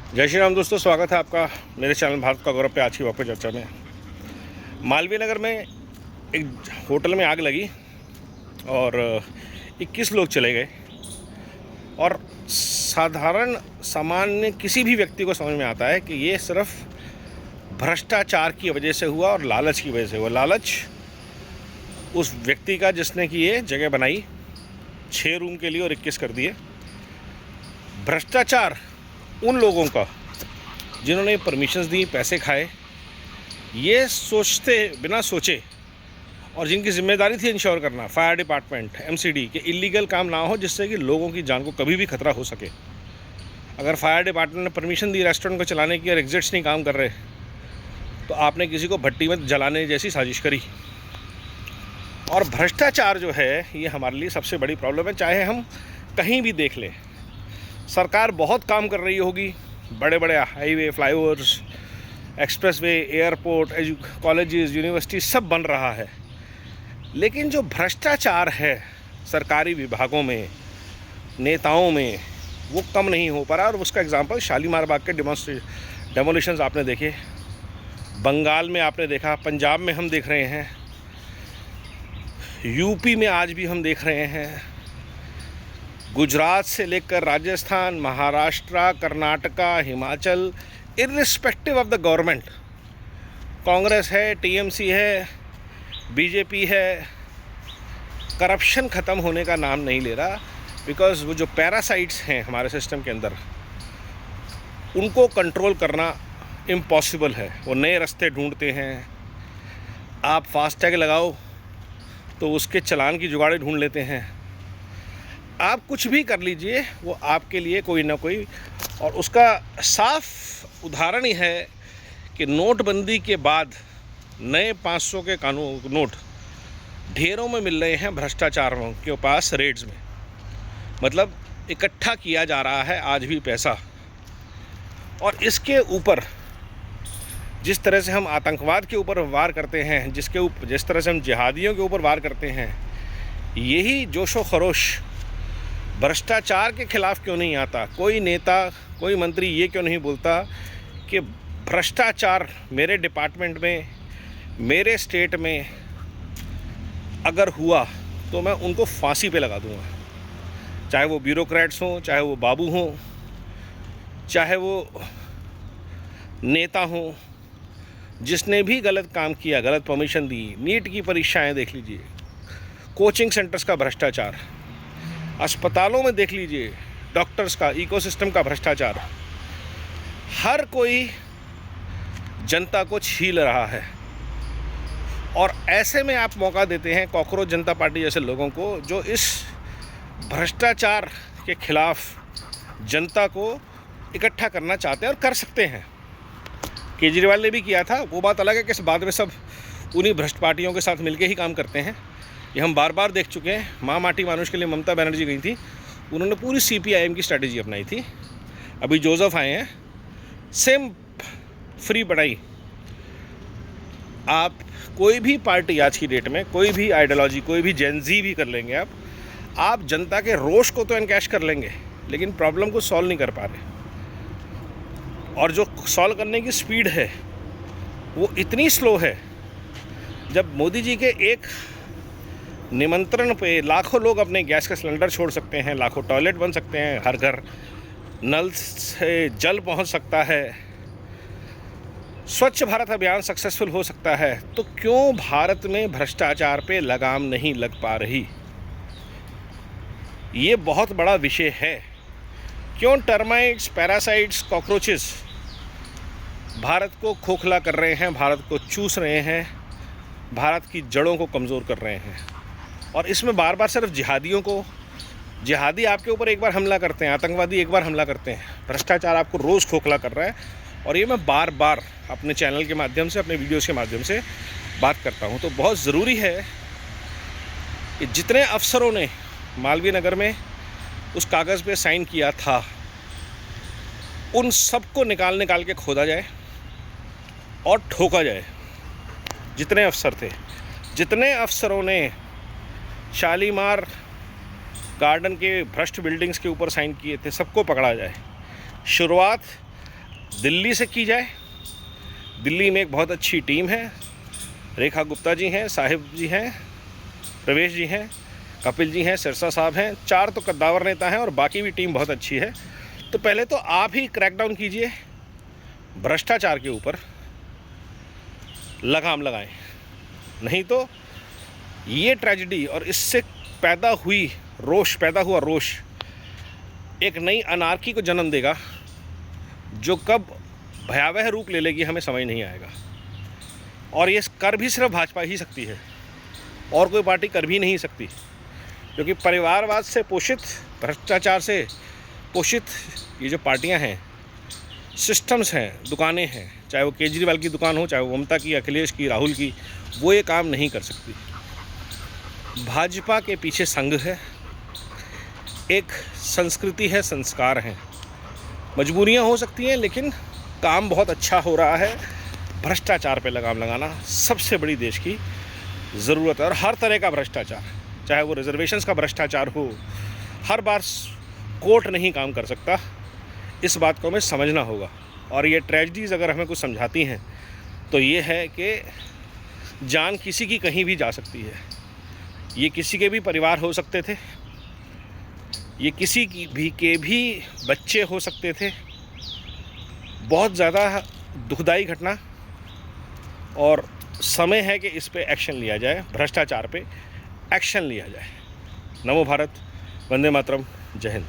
जय श्री राम दोस्तों, स्वागत है आपका मेरे चैनल भारत का गौरव पे। आज की वापस चर्चा में मालवीय नगर में एक होटल में आग लगी और 21 लोग चले गए। और साधारण सामान्य किसी भी व्यक्ति को समझ में आता है कि ये सिर्फ भ्रष्टाचार की वजह से हुआ और लालच की वजह से हुआ। लालच उस व्यक्ति का जिसने कि ये जगह बनाई 6 रूम के लिए और 21 कर दिए। भ्रष्टाचार उन लोगों का जिन्होंने परमिशंस दी, पैसे खाए, ये सोचते बिना सोचे और जिनकी जिम्मेदारी थी इंश्योर करना, फायर डिपार्टमेंट, एमसीडी, के इलीगल काम ना हो जिससे कि लोगों की जान को कभी भी खतरा हो सके। अगर फायर डिपार्टमेंट ने परमिशन दी रेस्टोरेंट को चलाने की और एग्जिट्स नहीं काम कर रहे तो आपने किसी को भट्टी में जलाने जैसी साजिश करी। और भ्रष्टाचार जो है ये हमारे लिए सबसे बड़ी प्रॉब्लम है। चाहे हम कहीं भी देख लें, सरकार बहुत काम कर रही होगी, बड़े बड़े highway, flyovers, expressway, airport, colleges, university सब बन रहा है, लेकिन जो भ्रष्टाचार है सरकारी विभागों में, नेताओं में, वो कम नहीं हो पा रहा। और उसका एग्जांपल शालीमार बाग के डेमोलिशंस आपने देखे, बंगाल में आपने देखा, पंजाब में हम देख रहे हैं, यूपी में आज भी हम देख रहे हैं, गुजरात से लेकर Rajasthan, Maharashtra, Karnataka, Himachal, irrespective of the government, Congress है, टीएमसी है, बीजेपी है, करप्शन ख़त्म होने का नाम नहीं ले रहा। बिकॉज़ वो जो पैरासाइट्स हैं हमारे सिस्टम के अंदर, उनको कंट्रोल करना इम्पॉसिबल है। वो नए रास्ते ढूंढते हैं। आप फास्टैग लगाओ तो उसके चालान की जुगाड़े ढूंढ लेते हैं। आप कुछ भी कर लीजिए, वो आपके लिए कोई ना कोई। और उसका साफ उदाहरण ही है कि नोटबंदी के बाद नए 500 के कानून नोट ढेरों में मिल रहे हैं भ्रष्टाचारों के पास रेड्स में। मतलब इकट्ठा किया जा रहा है आज भी पैसा। और इसके ऊपर जिस तरह से हम आतंकवाद के ऊपर वार करते हैं, जिस तरह से हम जिहादियों के ऊपर वार करते हैं, यही जोशो खरोश भ्रष्टाचार के खिलाफ क्यों नहीं आता? कोई नेता, कोई मंत्री ये क्यों नहीं बोलता कि भ्रष्टाचार मेरे डिपार्टमेंट में, मेरे स्टेट में अगर हुआ तो मैं उनको फांसी पे लगा दूंगा। चाहे वो ब्यूरोक्रेट्स हों, चाहे वो बाबू हों, चाहे वो नेता हों, जिसने भी गलत काम किया, गलत परमिशन दी। नीट की परीक्षाएं देख लीजिए, कोचिंग सेंटर्स का भ्रष्टाचार, अस्पतालों में देख लीजिए डॉक्टर्स का, इकोसिस्टम का भ्रष्टाचार। हर कोई जनता को छील रहा है। और ऐसे में आप मौका देते हैं कॉकरोच जनता पार्टी जैसे लोगों को, जो इस भ्रष्टाचार के खिलाफ जनता को इकट्ठा करना चाहते हैं और कर सकते हैं। केजरीवाल ने भी किया था। वो बात अलग है कि बाद में सब उन्हीं भ्रष्ट पार्टियों के साथ मिलकर ही काम करते हैं। ये हम बार बार देख चुके हैं। माँ माटी मानुष के लिए ममता बनर्जी गई थी, उन्होंने पूरी सीपीआईएम की स्ट्रैटेजी अपनाई थी। अभी जोसेफ आए हैं, सेम फ्री पढ़ाई। आप कोई भी पार्टी आज की डेट में, कोई भी आइडियोलॉजी, कोई भी जेनजी भी कर लेंगे आप जनता के रोष को तो एनकैश कर लेंगे, लेकिन प्रॉब्लम को सॉल्व नहीं कर पा रहे। और जो सॉल्व करने की स्पीड है वो इतनी स्लो है। जब मोदी जी के एक निमंत्रण पे लाखों लोग अपने गैस का सिलेंडर छोड़ सकते हैं, लाखों टॉयलेट बन सकते हैं, हर घर नल से जल पहुंच सकता है, स्वच्छ भारत अभियान सक्सेसफुल हो सकता है, तो क्यों भारत में भ्रष्टाचार पे लगाम नहीं लग पा रही? ये बहुत बड़ा विषय है। क्यों टर्माइट्स, पैरासाइट्स, कॉकरोचेस भारत को खोखला कर रहे हैं, भारत को चूस रहे हैं, भारत की जड़ों को कमज़ोर कर रहे हैं। और इसमें बार बार सिर्फ जिहादी आपके ऊपर एक बार हमला करते हैं, आतंकवादी एक बार हमला करते हैं, भ्रष्टाचार आपको रोज़ खोखला कर रहा है। और ये मैं बार बार अपने चैनल के माध्यम से, अपने वीडियोस के माध्यम से बात करता हूँ। तो बहुत ज़रूरी है कि जितने अफसरों ने मालवीय नगर में उस कागज़ पे साइन किया था, उन सबको निकाल के खोदा जाए और ठोका जाए। जितने अफसर थे, जितने अफसरों ने शालीमार गार्डन के भ्रष्ट बिल्डिंग्स के ऊपर साइन किए थे, सबको पकड़ा जाए। शुरुआत दिल्ली से की जाए। दिल्ली में एक बहुत अच्छी टीम है, रेखा गुप्ता जी हैं, साहिब जी हैं, प्रवेश जी हैं, कपिल जी हैं, सिरसा साहब हैं, 4 तो कद्दावर नेता हैं और बाकी भी टीम बहुत अच्छी है। तो पहले तो आप ही क्रैकडाउन कीजिए, भ्रष्टाचार के ऊपर लगाम लगाएं, नहीं तो ये ट्रेजेडी और इससे पैदा हुआ रोष एक नई अनार्की को जन्म देगा, जो कब भयावह रूप ले लेगी हमें समझ नहीं आएगा। और ये कर भी सिर्फ भाजपा ही सकती है, और कोई पार्टी कर भी नहीं सकती, क्योंकि परिवारवाद से पोषित, भ्रष्टाचार से पोषित ये जो पार्टियां हैं, सिस्टम्स हैं, दुकानें हैं, चाहे वो केजरीवाल की दुकान हो, चाहे वो ममता की, अखिलेश की, राहुल की, वो ये काम नहीं कर सकती। भाजपा के पीछे संघ है, एक संस्कृति है, संस्कार हैं, मजबूरियां हो सकती हैं, लेकिन काम बहुत अच्छा हो रहा है। भ्रष्टाचार पे लगाम लगाना सबसे बड़ी देश की ज़रूरत है, और हर तरह का भ्रष्टाचार, चाहे वो रिजर्वेशंस का भ्रष्टाचार हो, हर बार कोर्ट नहीं काम कर सकता, इस बात को हमें समझना होगा। और ये ट्रेजेडीज़ अगर हमें कुछ समझाती हैं तो ये है कि जान किसी की कहीं भी जा सकती है। ये किसी के भी परिवार हो सकते थे, ये किसी के भी बच्चे हो सकते थे। बहुत ज़्यादा दुखदाई घटना, और समय है कि इस पे एक्शन लिया जाए, भ्रष्टाचार पे एक्शन लिया जाए। नमो भारत, वंदे मातरम, जय हिंद।